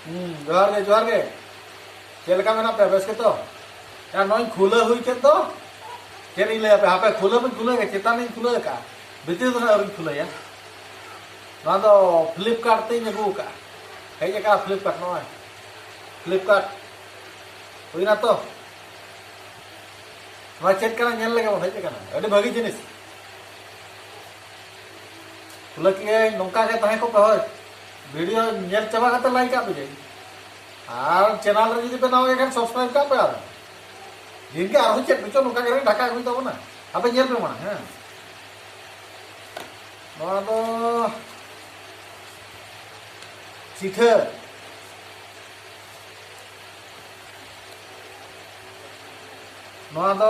जोहार गे चेलका मेना पे बेस के तो यार नोई खुले हुई के तो चेन ले पे हापे खुले के चेतान खुले का भीतर तो ना खुले या ना तो फ्लिपकार्ट ते नगु का हे का फ्लिपकार्ट नोय फ्लिपकार्ट हुई ना तो ᱱᱚᱣᱟ ᱪᱮᱫ ᱠᱟᱱᱟ ᱧᱮᱞ ᱞᱮᱜᱮ ᱵᱚᱱ ᱦᱮᱡ ᱟᱠᱟᱱᱟ ᱟᱹᱰᱤ ᱵᱷᱟᱹᱜᱤ ᱡᱤᱱᱤᱥ ᱞᱟᱹᱠᱤ ᱱᱚᱝᱠᱟ ᱜᱮ ᱛᱟᱦᱮᱸ ᱠᱚᱯᱮ ᱦᱳᱭ वीडियोᱧᱮᱞ ᱪᱟᱵᱟ ᱠᱟᱛᱮ ᱞᱟᱭᱤᱠ ᱟᱯᱮ ᱡᱮ ᱟᱨ ᱪᱮᱱᱮᱞ ᱨᱮ ᱡᱩᱫᱤ ᱯᱮ ᱱᱟᱣᱟ ᱜᱮ ᱥᱟᱵᱥᱠᱨᱟᱭᱤᱵ ᱠᱟᱯᱮ ᱟᱨ ᱫᱤᱱᱜᱮ ᱟᱨᱦᱚᱸ ᱪᱮᱫ ᱠᱚᱪᱚ ᱱᱚᱝᱠᱟ ᱜᱮ ᱰᱷᱟᱠᱟ ᱟᱹᱜᱩᱭ ᱛᱟᱵᱚᱱᱟ ᱟᱯᱮ ᱧᱮᱞ ᱯᱮ ᱢᱟ ᱦᱮᱸ ᱱᱚᱣᱟ ᱫᱚ ᱪᱤᱴᱷᱟᱹ ᱱᱚᱣᱟ ᱫᱚ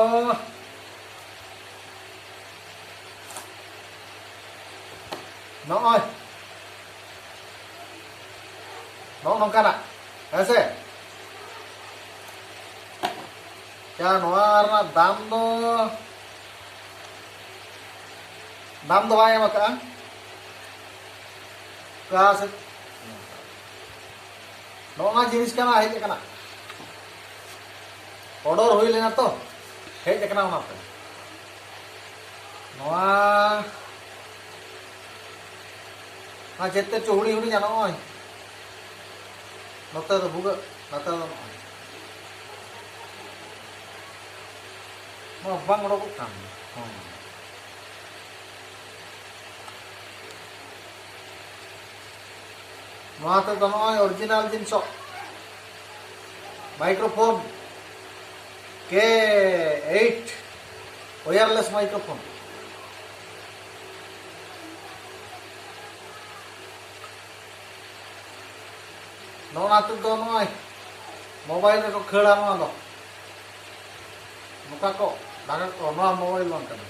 ᱱᱚᱜᱼᱚᱭ ᱱᱚᱝᱠᱟᱱᱟᱜ ᱦᱮᱸᱥᱮ ᱱᱚᱣᱟ ᱨᱮᱱᱟᱜ दाम ᱫᱚ ᱵᱟᱭ ᱮᱢ ᱟᱠᱟᱜᱼᱟ ᱚᱠᱟ ᱥᱮ ᱱᱚᱜᱼᱚ ᱡᱤᱱᱤᱥ ᱠᱟᱱᱟ ᱦᱮᱡ ᱟᱠᱟᱱᱟ ऑर्डर हुई लेना तो हेज अकना ओनाते नोआ ना चेते चुहड़ी हुड़ी जानो ओय नोते तो बुगा नोते तो नो बांग ओडो कान नोते तो नोय ओरिजिनल जिनसो microphone K8 wireless microphone nona tu do noi mobile ko khela no do muka ko daga ko no mobile lon kana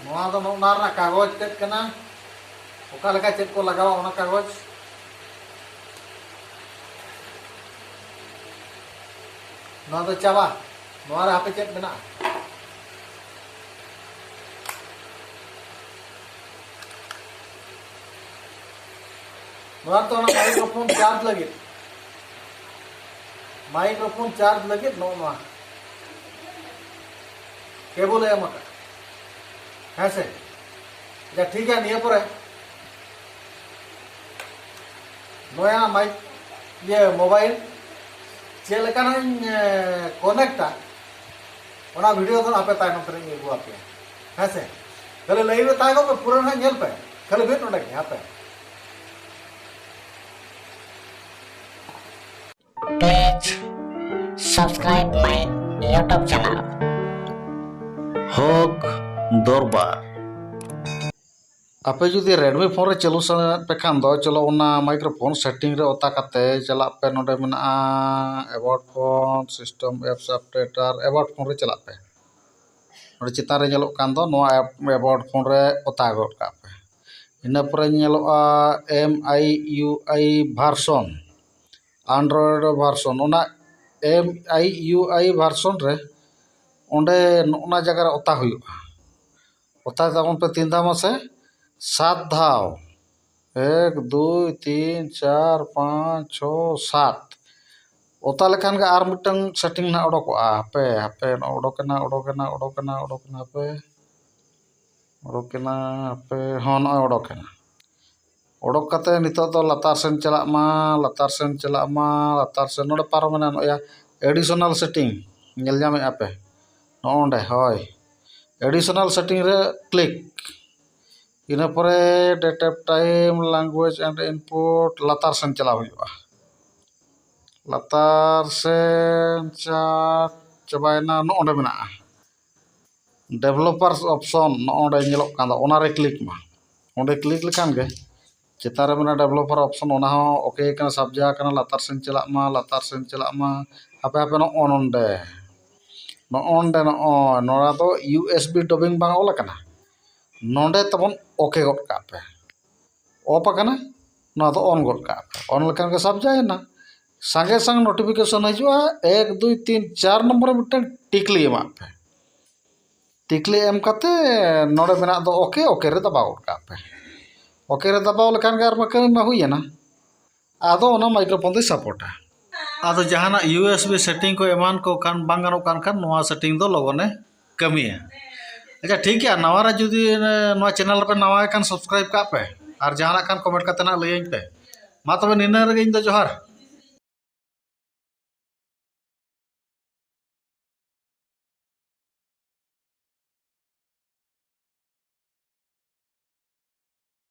noa do no na kagoj tet kana oka leka chet ko lagawa ona kagoj नोआ तो चाबा नोआ रे हापे check मेना नोआ तो ना microphone charge लगे नोआ केबल है मका है से जा ठीक है निया पर नोया माइक ये मोबाइल चेलकाना कनेक्टा ओना वीडियो तो आपे तायनम करे एगु आपे हेसे खाली लाइव तायगो पे पूरा ना नेल पे खाली भेट नोडे के आपे Please subscribe my YouTube channel हक दरबार आपे जुदी रेडमी फोन रे चलू सन पे खान दो चलो ओना माइक्रोफोन सेटिंग रे ओता काते चला पे नोडे मेना about phone system apps updater about phone रे चला पे नोडे चितान रे नेलो कान दो नोआ अबाउट फोन रे ओता गोट का पे इना परे नेलो MIUI वर्जन एंड्रॉइड वर्जन ओना MIUI वर्जन रे ओंडे ओना जगह रे ओता हुयुआ ओता ताबन पे 3 धाम से 7 धाव 1 2 3 4 5 6 7 ओता लेखान के आर मिटंग सेटिंग ना ओडोकआ पे पे ओडोकना पे हन ओडोकना ओडोक कते नितो तो लातार सेन चला मा लातार सेन नोडे पारमेना नोया एडिशनल सेटिंग नेल जामे आपे नोंडे होय एडिशनल सेटिंग रे क्लिक इना परे date of time language and input लातार सेन चला हुआ लातार सेन चाबायना नोंडे मेना डेवलपर्स ऑप्शन नोंडे नेलोक कांदा ओना रे क्लिक मा ओंडे क्लिक लेखान गे चितारे मेना डेवलपर ऑप्शन ओना हो ओके कना सब्जा कना लातार सेन चला मा आपे आपे नोंडे नोड़ा तो USB डबिंग बांग ओला कना नोंडे तबन ओके गट का पे ऑफ कना ना तो ऑन गट का पे ऑन लेखान के सब जायना संगे संग नोटिफिकेशन हजुआ 1 2 3 4 नंबर मिटन टिकली एमा पे टिकली एम कते नोडे मेना दो ओके रे दबा गट का पे ओके रे दबाव लेखान गे आर कमी मा हुई ना आदो ओना माइक्रोफोन दे सपोर्टा आदो जहाना USB सेटिंग को एमान को कान बांग गानों कान नोआ सेटिंग दो लोगोने कमिया अच्छा ठीक है नवा जुदी नोआ चैनल पे नवा कान सब्सक्राइब का पे और जहाना कान कमेंट करते ना लई पे मा तबे निना रे इन दो जोहार।